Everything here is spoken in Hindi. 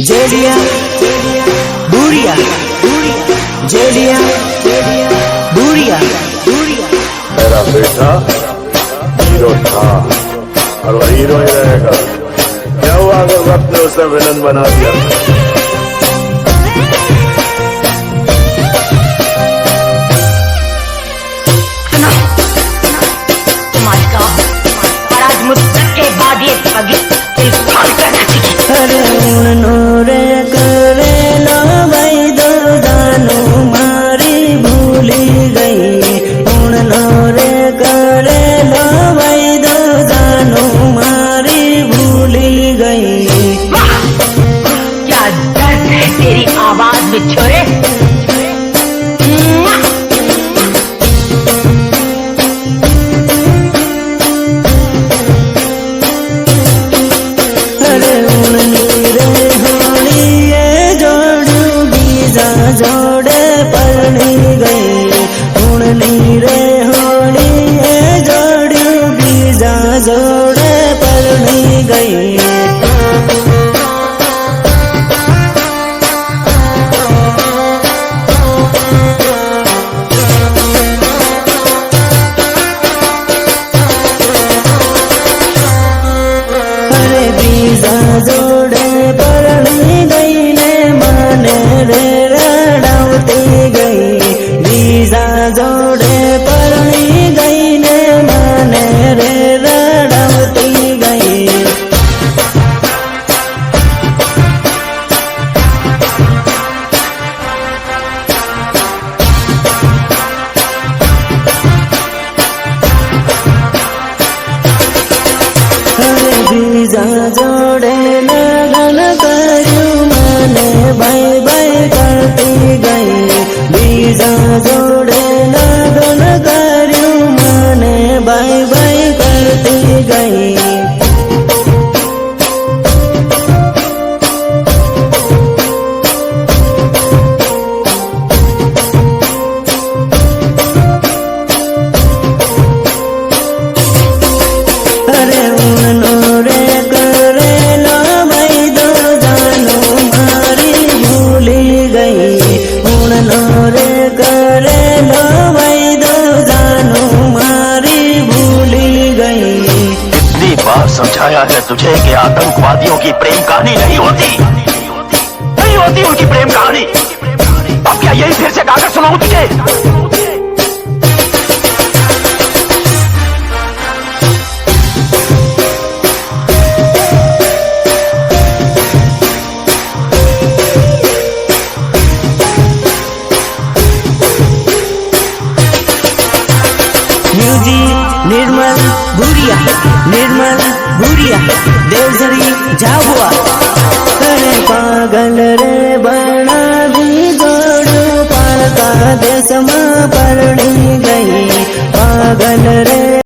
जेलिया बुरिया जेलिया बुरिया मेरा बेटा हीरो था और वो हीरो ही रहेगा। क्या हुआ अगर वक्त ने उसे विलन बना दिया? आज मुझके बाद ये दिल फाड़ कर नाचेगी। अरे नोरे करे लो भाई दो दानो मारी भूली गई। उन नोरे करे लो भाई दो दानो मारी भूली गई। क्या दर्द है तेरी आवाज में छोरे। जोड़े परनी गई हूं नीरे होली जोड़ू बीजा जोड़े परनी गई। अरे बीजा जोड़े परनी गई ने माने रे बीजा जोड़े परनी गई ने माने रे रड़वती गई। बीजा जोड़े लगन करू माने बाई बाई करती गई। बीजा जोड़े लगन करू माने बाई बाई करती गई। अरे नोरे करे लो भाई दो जानो मारी भूली गई। उन नोरे करे लो भाई दो जानो मारी भूली गई। कितनी बार समझाया है तुझे कि आतंकवादियों की प्रेम कहानी नहीं होती उनकी प्रेम कहानी। अब क्या यही फिर से गाकर सुनाऊं तुझे? म्यूजिक निर्मल भूरिया देवसरी झाबुआ। अरे पागल रे बना भी जोड़ू पालका देश में परनी गई। पागल रे